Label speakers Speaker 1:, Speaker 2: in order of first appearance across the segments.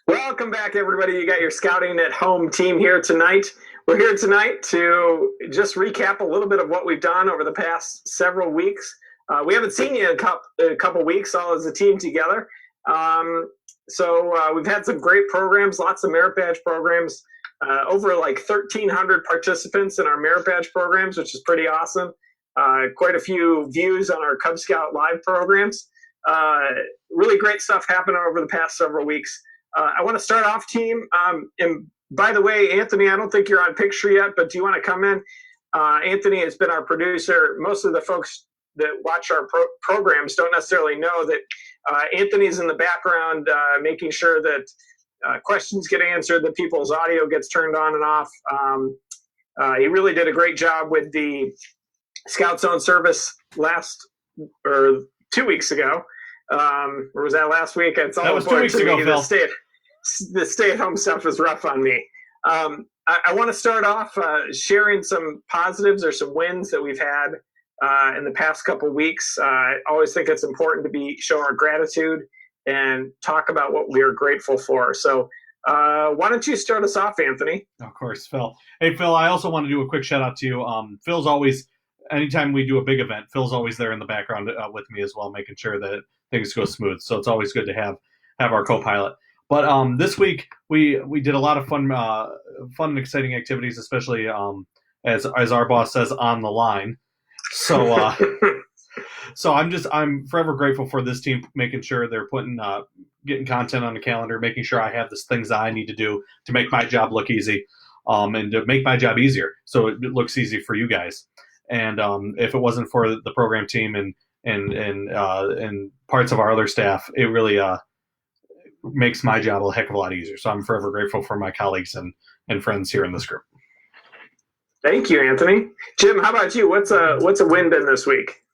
Speaker 1: Welcome back, everybody. You got your Scouting at Home team here tonight. We're here tonight to just recap a little bit of what we've done over the past several weeks. We haven't seen you in a couple weeks, all as a team together. So we've had some great programs, lots of merit badge programs, over like 1,300 participants in our merit badge programs, which is pretty awesome. Quite a few views on our Cub Scout Live programs. Really great stuff happened over the past several weeks. I want to start off, team. And by the way, Anthony, I don't think you're on picture yet, but do you want to come in? Anthony has been our producer. Most of the folks that watch our programs don't necessarily know that Anthony's in the background making sure that questions get answered, that people's audio gets turned on and off. He really did a great job with the Scout Zone service 2 weeks ago. Or was that last week? It's all
Speaker 2: that was 2 weeks ago, Phil.
Speaker 1: The stay-at-home stuff is rough on me. I want to start off sharing some positives or some wins that we've had in the past couple weeks. I always think it's important to show our gratitude and talk about what we are grateful for. So why don't you start us off, Anthony?
Speaker 2: Of course, Phil. Hey, Phil, I also want to do a quick shout-out to you. Phil's always, anytime we do a big event, Phil's always there in the background with me as well, making sure that things go smooth. So it's always good to have our co-pilot. But this week we did a lot of fun and exciting activities, especially as our boss says, on the line. So so I'm forever grateful for this team making sure they're getting content on the calendar, making sure I have the things that I need to do to make my job look easy, and to make my job easier so it looks easy for you guys. And if it wasn't for the program team and parts of our other staff, it really makes my job a heck of a lot easier. So I'm forever grateful for my colleagues and friends here in this group.
Speaker 1: Thank you, Anthony. Jim, how about you? What's a win been this week?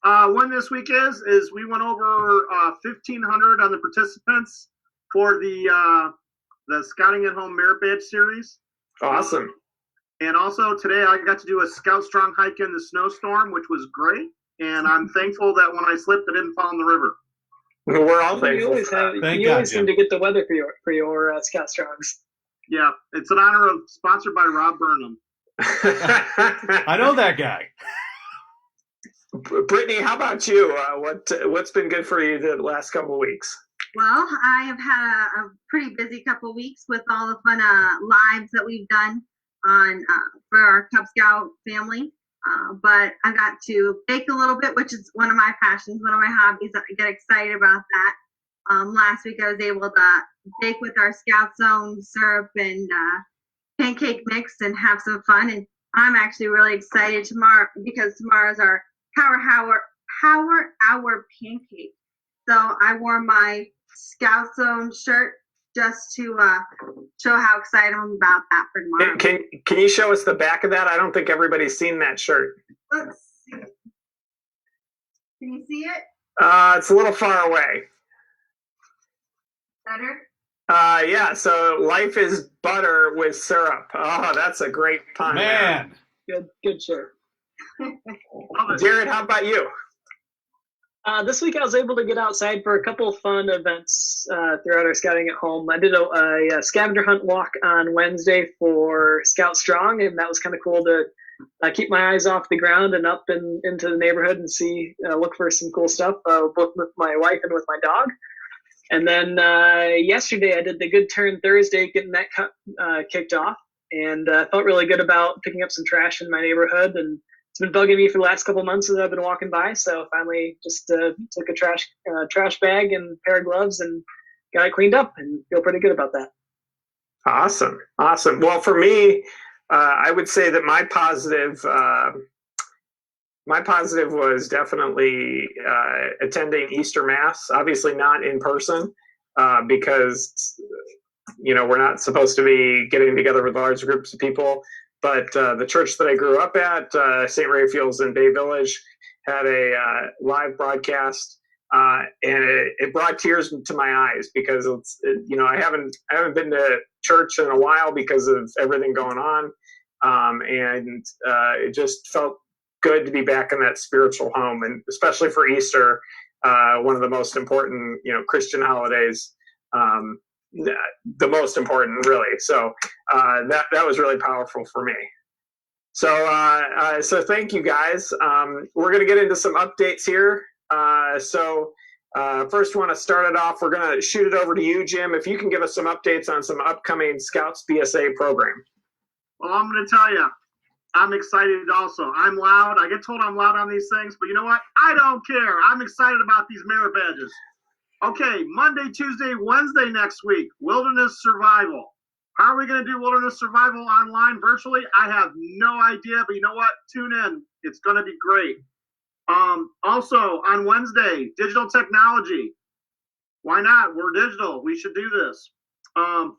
Speaker 3: Win this week is we went over 1,500 on the participants for the Scouting at Home Merit Badge Series.
Speaker 1: Awesome.
Speaker 3: And also today I got to do a Scout Strong hike in the snowstorm, which was great. And I'm thankful that when I slipped, I didn't fall in the river.
Speaker 1: We're all thankful.
Speaker 4: You always seem to get the weather for your Scout Strongs.
Speaker 3: Yeah, it's an honor sponsored by Rob Burnham.
Speaker 2: I know that guy.
Speaker 1: Brittany, how about you? What's been good for you the last couple of weeks?
Speaker 5: Well, I have had a pretty busy couple of weeks with all the fun lives that we've done for our Cub Scout family. But I got to bake a little bit, which is one of my passions, one of my hobbies. I get excited about that. Last week I was able to bake with our Scout Zone syrup and pancake mix and have some fun. And I'm actually really excited tomorrow because tomorrow's our Power Hour pancake. So I wore my Scout Zone shirt just to show how excited I'm about that for tomorrow.
Speaker 1: Can you show us the back of that? I don't think everybody's seen that shirt.
Speaker 5: Let's see. Can you see it?
Speaker 1: It's a little far away.
Speaker 5: Better?
Speaker 1: Yeah, so life is butter with syrup. Oh, that's a great pun.
Speaker 2: Man.
Speaker 4: Good shirt.
Speaker 1: Jared, how about you?
Speaker 4: This week I was able to get outside for a couple of fun events throughout our Scouting at Home. I did a scavenger hunt walk on Wednesday for Scout Strong, and that was kind of cool to keep my eyes off the ground and up and into the neighborhood and look for some cool stuff, both with my wife and with my dog. And then yesterday I did the Good Turn Thursday, getting that kicked off, and felt really good about picking up some trash in my neighborhood. And it's been bugging me for the last couple of months as I've been walking by. So finally just took a trash bag and a pair of gloves and got it cleaned up and feel pretty good about that.
Speaker 1: Awesome. Well, for me, I would say that my positive was definitely attending Easter Mass. Obviously not in person because, we're not supposed to be getting together with large groups of people. But the church that I grew up at, St. Raphael's in Bay Village, had a live broadcast, and it brought tears to my eyes because I haven't been to church in a while because of everything going on, and it just felt good to be back in that spiritual home, and especially for Easter, one of the most important Christian holidays. the most important, really. So that was really powerful for me. So thank you guys. We're going to get into some updates here. First, want to start it off. We're going to shoot it over to you, Jim. If you can give us some updates on some upcoming Scouts BSA program.
Speaker 3: Well, I'm going to tell you, I'm excited also. I'm loud. I get told I'm loud on these things, but you know what? I don't care. I'm excited about these merit badges. Okay, Monday, Tuesday, Wednesday next week, Wilderness Survival. How are we going to do Wilderness Survival online, virtually? I have no idea, but you know what? Tune in. It's going to be great. Also, on Wednesday, Digital Technology. Why not? We're digital. We should do this.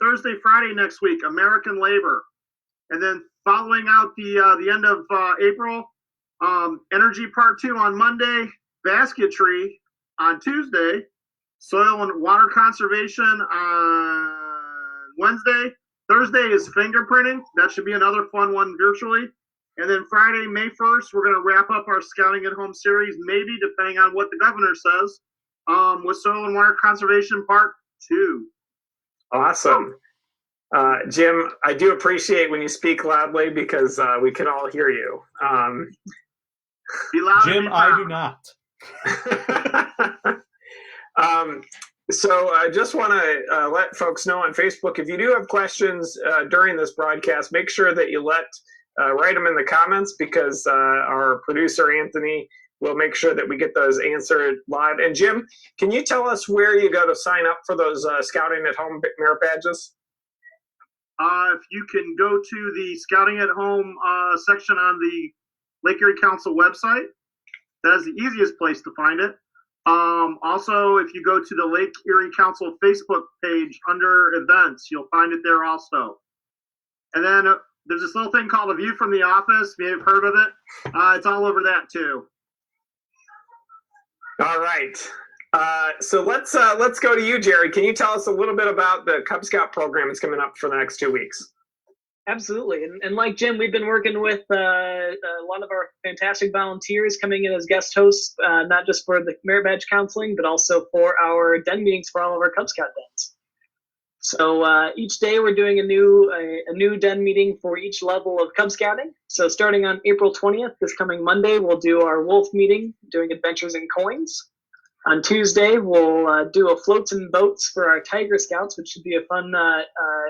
Speaker 3: Thursday, Friday next week, American Labor. And then following out the end of April, Energy Part 2 on Monday, Basketry on Tuesday, Soil and Water Conservation on Wednesday. Thursday is fingerprinting. That should be another fun one virtually. And then Friday, May 1st, we're going to wrap up our Scouting at Home series, maybe depending on what the governor says, with Soil and Water Conservation Part 2.
Speaker 1: Awesome. Jim, I do appreciate when you speak loudly because we can all hear you.
Speaker 3: Be loud.
Speaker 2: Jim, I do not.
Speaker 1: So I just want to let folks know on Facebook, if you do have questions during this broadcast, make sure that you write them in the comments, because our producer, Anthony, will make sure that we get those answered live. And Jim, can you tell us where you go to sign up for those Scouting at Home merit badges?
Speaker 3: If you can go to the Scouting at Home section on the Lake Erie Council website, that is the easiest place to find it. Also, if you go to the Lake Erie Council Facebook page under events, you'll find it there also. And then there's this little thing called A View from the Office. You may have heard of it. It's all over that too.
Speaker 1: All right. So let's go to you, Jared. Can you tell us a little bit about the Cub Scout program that's coming up for the next 2 weeks?
Speaker 4: Absolutely. And like Jim, we've been working with a lot of our fantastic volunteers coming in as guest hosts, not just for the merit badge counseling, but also for our den meetings for all of our Cub Scout dens. So each day we're doing a new den meeting for each level of Cub Scouting. So starting on April 20th, this coming Monday, we'll do our wolf meeting, doing adventures in coins. On Tuesday, we'll do a floats and boats for our Tiger Scouts, which should be a fun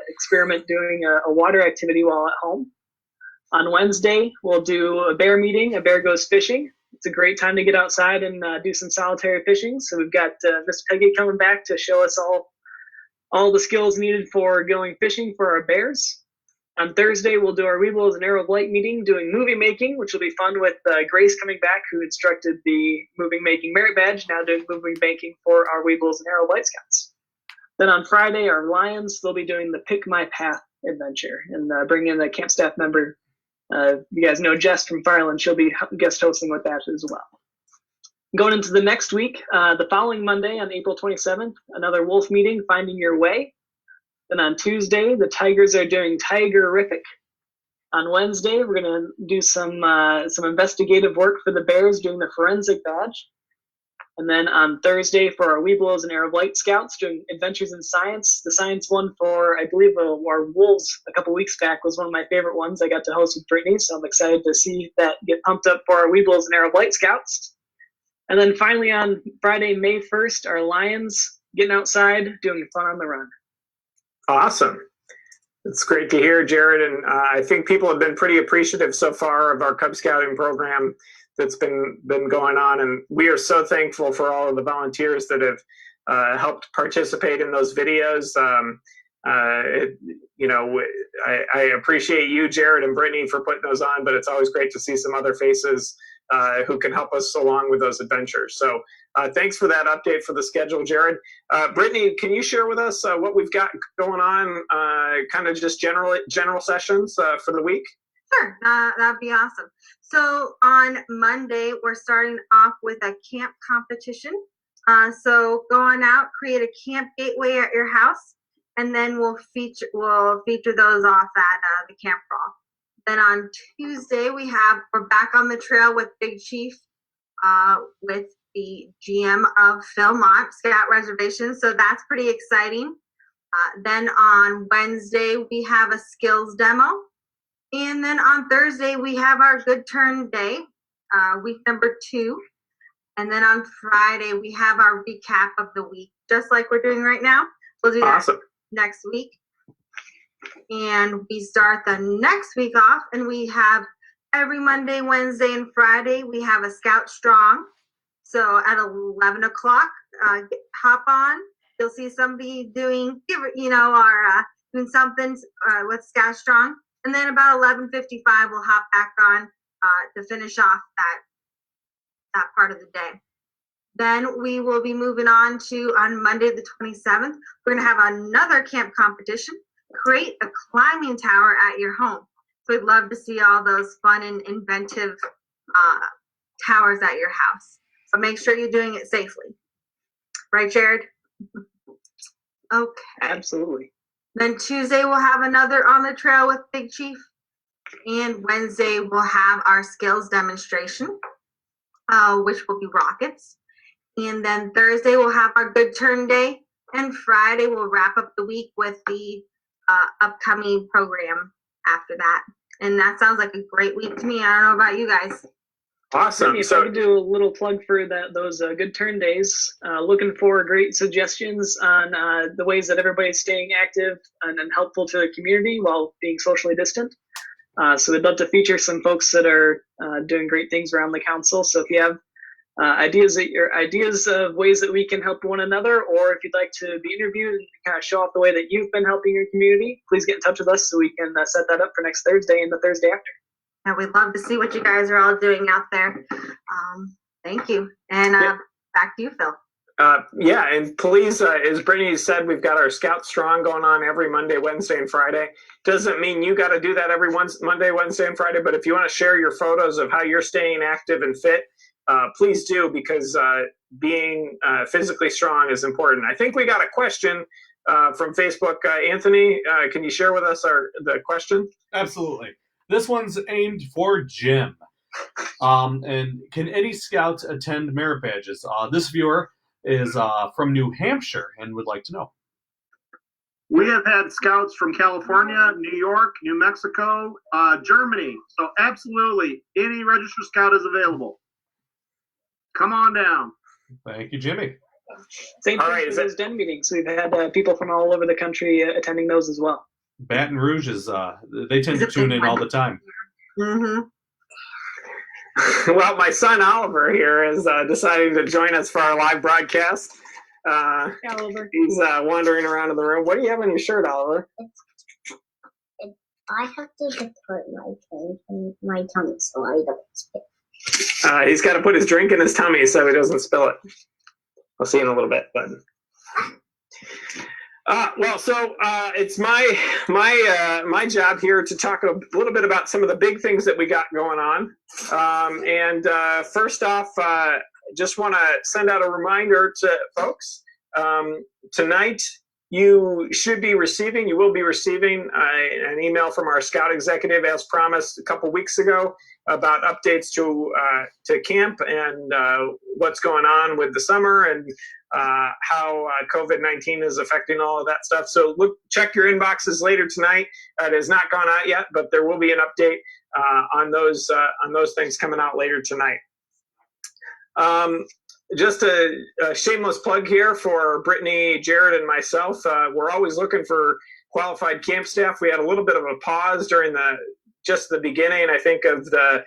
Speaker 4: experiment doing a water activity while at home. On Wednesday, we'll do a bear meeting, a bear goes fishing. It's a great time to get outside and do some solitary fishing. So we've got Miss Peggy coming back to show us all the skills needed for going fishing for our bears. On Thursday, we'll do our Weebles and Arrow of Light meeting, doing movie making, which will be fun with Grace coming back, who instructed the movie making merit badge, now doing movie making for our Weebles and Arrow of Light Scouts. Then on Friday, our Lions, they'll be doing the Pick My Path adventure and bringing in a camp staff member. You guys know Jess from Fireland. She'll be guest hosting with that as well. Going into the next week, the following Monday on April 27th, another wolf meeting, Finding Your Way. Then on Tuesday, the Tigers are doing Tigerific. On Wednesday, we're going to do some investigative work for the Bears, doing the Forensic Badge. And then on Thursday, for our Weeblos and Arab Light Scouts, doing Adventures in Science. The science one for, I believe, our Wolves a couple weeks back was one of my favorite ones I got to host with Brittany, so I'm excited to see that get pumped up for our Weeblos and Arab Light Scouts. And then finally on Friday, May 1st, our Lions getting outside, doing Fun on the Run.
Speaker 1: Awesome. It's great to hear, Jared. And I think people have been pretty appreciative so far of our Cub Scouting program that's been going on. And we are so thankful for all of the volunteers that have helped participate in those videos. I appreciate you, Jared and Brittany, for putting those on, but it's always great to see some other faces who can help us along with those adventures. So thanks for that update for the schedule, Jared. Brittany, can you share with us what we've got going on, kind of just general sessions for the week?
Speaker 5: Sure, that'd be awesome. So on Monday, we're starting off with a camp competition. So go on out, create a camp gateway at your house, and then we'll feature those off at the camp crawl. Then on Tuesday, we're back on the trail with Big Chief, with the GM of Philmont Scout Reservation. So that's pretty exciting. Then on Wednesday, we have a skills demo. And then on Thursday, we have our Good Turn Day, week number 2. And then on Friday, we have our recap of the week, just like we're doing right now. We'll do that
Speaker 1: Awesome.
Speaker 5: next week. And we start the next week off, and we have every Monday, Wednesday, and Friday, we have a Scout Strong. So at 11 o'clock, hop on. You'll see somebody doing something with Scout Strong. And then about 11:55, we'll hop back on to finish off that part of the day. Then we will be moving on Monday the 27th, we're going to have another camp competition. Create a climbing tower at your home. So we'd love to see all those fun and inventive towers at your house. So make sure you're doing it safely. Right, Jared? Okay.
Speaker 4: Absolutely.
Speaker 5: Then Tuesday we'll have another On the Trail with Big Chief. And Wednesday we'll have our skills demonstration, which will be rockets. And then Thursday we'll have our Good Turn Day. And Friday we'll wrap up the week with the upcoming program after that. And that sounds like a great week to me. I don't know about you guys.
Speaker 1: Awesome.
Speaker 4: If I could do a little plug for those Good Turn Days, looking for great suggestions on the ways that everybody's staying active and helpful to the community while being socially distant. So we'd love to feature some folks that are doing great things around the council. So if you have ideas of ways that we can help one another, or if you'd like to be interviewed and kind of show off the way that you've been helping your community, please get in touch with us so we can set that up for next Thursday and the Thursday after.
Speaker 5: And we'd love to see what you guys are all doing out there. Thank you. And back to you, Phil.
Speaker 1: Yeah, and please, as Brittany said, we've got our Scout Strong going on every Monday, Wednesday, and Friday. Doesn't mean you got to do that every Monday, Wednesday, and Friday, but if you want to share your photos of how you're staying active and fit, please do, because being physically strong is important. I think we got a question from Facebook. Anthony, can you share with us the question?
Speaker 2: Absolutely. This one's aimed for Jim. And can any scouts attend merit badges? This viewer is from New Hampshire and would like to know.
Speaker 3: We have had scouts from California, New York, New Mexico, Germany. So absolutely, any registered scout is available. Come on down.
Speaker 2: Thank you, Jimmy.
Speaker 4: Same thing for those den meetings. We've had people from all over the country attending those as well.
Speaker 2: Baton Rouge is, they tend to tune in all the time.
Speaker 5: Mm-hmm.
Speaker 1: Well, my son Oliver here is deciding to join us for our live broadcast.
Speaker 4: Oliver.
Speaker 1: He's wandering around in the room. What do you have on your shirt, Oliver?
Speaker 6: I have to put my drink in my tummy so I don't spit.
Speaker 1: He's got to put his drink in his tummy so he doesn't spill it. I'll see you in a little bit, but. It's my job here to talk a little bit about some of the big things that we got going on. First off, just want to send out a reminder to folks. Tonight, you will be receiving an email from our Scout executive, as promised a couple weeks ago, about updates to camp and what's going on with the summer and how COVID-19 is affecting all of that stuff. So check your inboxes later tonight. It has not gone out yet, but there will be an update on those things coming out later tonight. Just a shameless plug here for Brittany, Jared, and myself. We're always looking for qualified camp staff. We had a little bit of a pause during just the beginning, I think, of the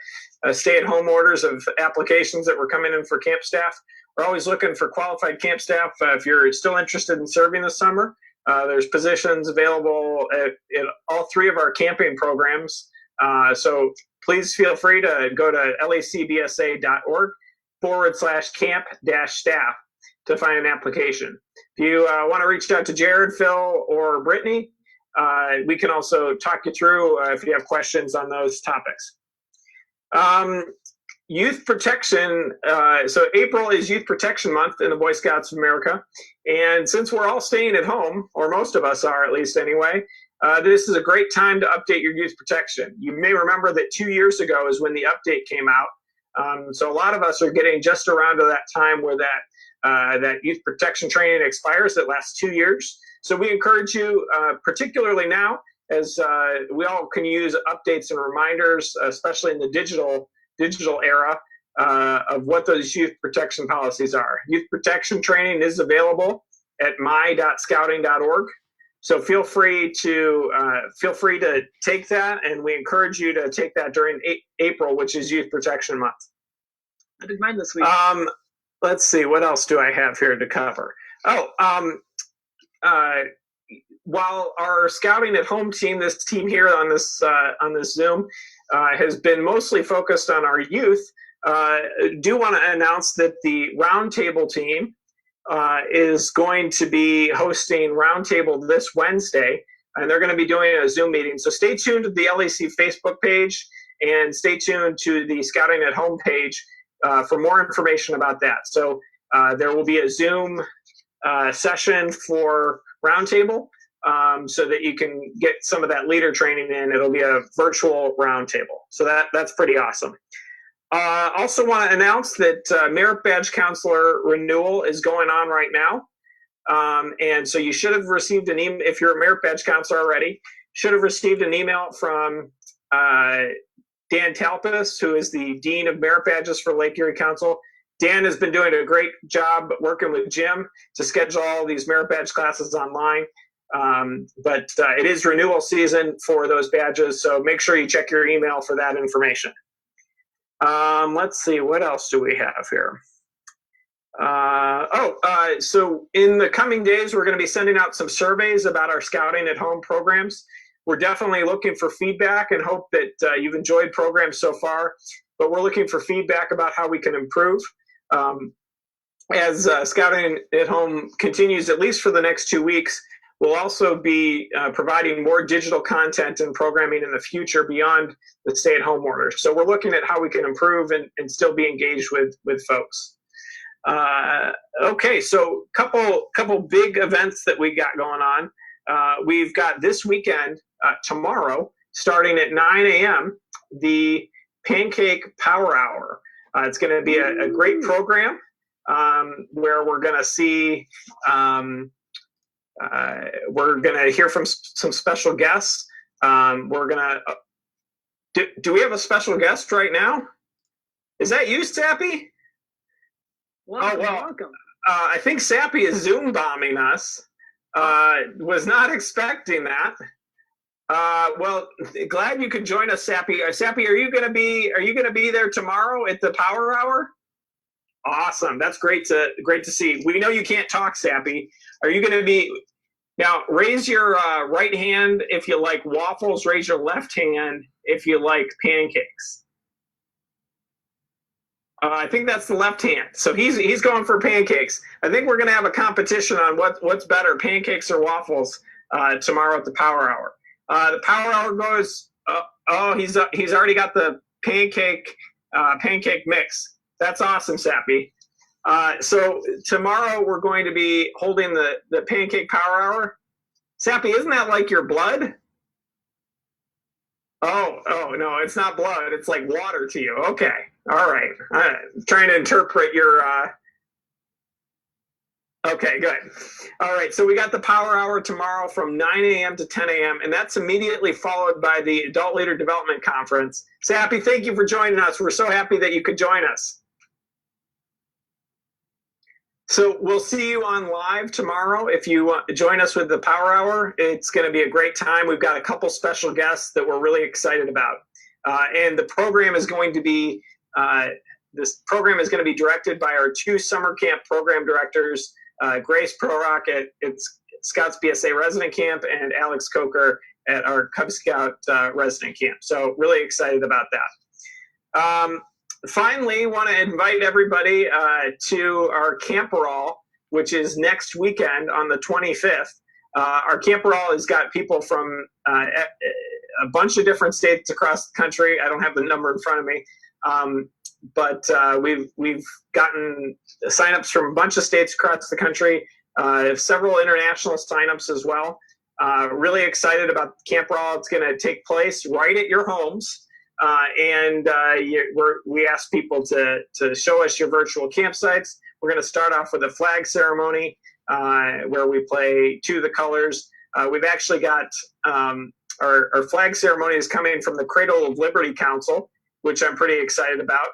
Speaker 1: stay-at-home orders of applications that were coming in for camp staff. We're always looking for qualified camp staff. If you're still interested in serving this summer, there's positions available at all 3 of our camping programs. So please feel free to go to lacbsa.org/camp-staff to find an application. If you want to reach out to Jared, Phil, or Brittany, we can also talk you through if you have questions on those topics. Youth protection. So April is Youth Protection Month in the Boy Scouts of America. And since we're all staying at home, or most of us are at least anyway, this is a great time to update your youth protection. You may remember that 2 years ago is when the update came out. So a lot of us are getting just around to that time where that that youth protection training expires. It lasts 2 years. So we encourage you, particularly now, as we all can use updates and reminders, especially in the digital era, of what those youth protection policies are. Youth protection training is available at my.scouting.org. So feel free to take that, and we encourage you to take that during April, which is Youth Protection Month.
Speaker 4: I did mine this week.
Speaker 1: Let's see, what else do I have here to cover? While our Scouting at Home team, this team here on this Zoom, has been mostly focused on our youth, do want to announce that the Roundtable team is going to be hosting Roundtable this Wednesday, and they're going to be doing a Zoom meeting. So stay tuned to the LEC Facebook page and stay tuned to the Scouting at Home page for more information about that. So there will be a Zoom session for Roundtable so that you can get some of that leader training in. It'll be a virtual Roundtable. So that's pretty awesome. Also want to announce that Merit Badge Counselor renewal is going on right now. And so you should have received an email, if you're a Merit Badge Counselor already, should have received an email from Dan Talpas, who is the Dean of Merit Badges for Lake Erie Council. Dan has been doing a great job working with Jim to schedule all these Merit Badge classes online. But it is renewal season for those badges, so make sure you check your email for that information. Let's see, what else do we have here? So in the coming days, we're going to be sending out some surveys about our Scouting at Home programs. We're definitely looking for feedback and hope that you've enjoyed programs so far, but we're looking for feedback about how we can improve. As Scouting at Home continues, at least for the next 2 weeks, we'll also be providing more digital content and programming in the future beyond the stay-at-home orders. So we're looking at how we can improve and still be engaged with folks. Okay, so couple big events that we got going on. We've got this weekend, tomorrow, starting at 9 a.m., the Pancake Power Hour. It's going to be a great program where we're going to see, we're going to hear from some special guests. We're going to, do we have a special guest right now? Is that you, Sappy?
Speaker 4: Welcome.
Speaker 1: I think Sappy is Zoom bombing us. Was not expecting that. Well, glad you could join us, Sappy. Sappy, are you gonna be there tomorrow at the Power Hour? Awesome. That's great to see. We know you can't talk, Sappy. Are you gonna be now? Raise your right hand if you like waffles. Raise your left hand if you like pancakes. I think that's the left hand. So he's going for pancakes. I think we're going to have a competition on what's better, pancakes or waffles, tomorrow at the Power Hour. The Power Hour goes. He's already got the pancake mix. That's awesome, Sappy. So tomorrow we're going to be holding the Pancake Power Hour. Sappy, isn't that like your blood? Oh no, it's not blood. It's like water to you. Okay. All right. I'm trying to interpret your, okay, good. All right. So we got the Power Hour tomorrow from 9 a.m. to 10 a.m. and that's immediately followed by the Adult Leader Development Conference. Sappy, thank you for joining us. We're so happy that you could join us. So we'll see you on live tomorrow. If you join us with the Power Hour, it's going to be a great time. We've got a couple special guests that we're really excited about. And the program is going to be, directed by our 2 summer camp program directors, Grace Prorock at Scouts BSA resident camp and Alex Coker at our Cub Scout resident camp. So really excited about that. Finally, want to invite everybody to our Camperall, which is next weekend on the 25th. Our Camperall has got people from a bunch of different states across the country. I don't have the number in front of me, but we've gotten signups from a bunch of states across the country. Several international signups as well. Really excited about Camperall. It's going to take place right at your homes. We ask people to show us your virtual campsites. We're going to start off with a flag ceremony where we play To the Colors. We've actually got our flag ceremony is coming from the Cradle of Liberty Council, which I'm pretty excited about.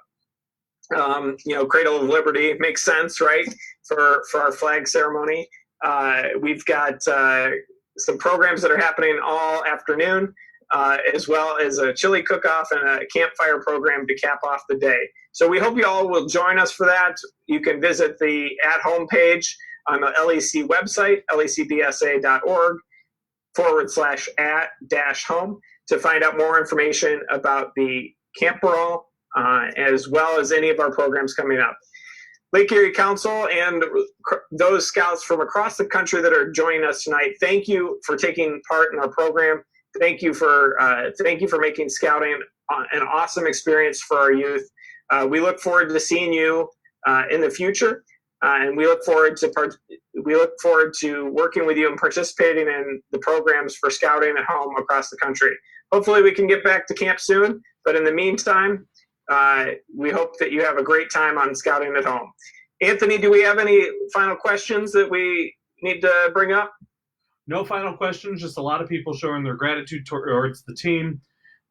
Speaker 1: Cradle of Liberty makes sense, right, for our flag ceremony. We've got some programs that are happening all afternoon, as well as a chili cook-off and a campfire program to cap off the day. So we hope you all will join us for that. You can visit the at-home page on the LEC website, lecbsa.org/at-home, to find out more information about the camp brawl, as well as any of our programs coming up. Lake Erie Council and those scouts from across the country that are joining us tonight, thank you for taking part in our program. Thank you for making scouting an awesome experience for our youth. We look forward to seeing you in the future, and we look forward to working with you and participating in the programs for scouting at home across the country. Hopefully, we can get back to camp soon. But in the meantime, we hope that you have a great time on scouting at home. Anthony, do we have any final questions that we need to bring up?
Speaker 2: No final questions, just a lot of people showing their gratitude towards the team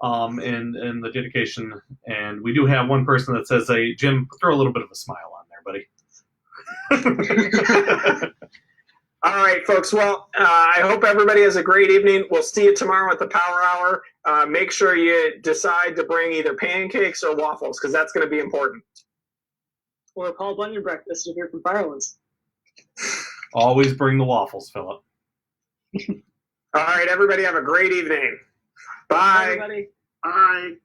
Speaker 2: and the dedication. And we do have one person that says, "Hey, Jim, throw a little bit of a smile on there, buddy."
Speaker 1: All right, folks. Well, I hope everybody has a great evening. We'll see you tomorrow at the Power Hour. Make sure you decide to bring either pancakes or waffles, because that's going to be important.
Speaker 4: Or a Paul Bunyan breakfast if you're from Firelands.
Speaker 2: Always bring the waffles, Philip.
Speaker 1: All right, everybody have a great evening. Bye.
Speaker 4: Bye, everybody.
Speaker 3: Bye.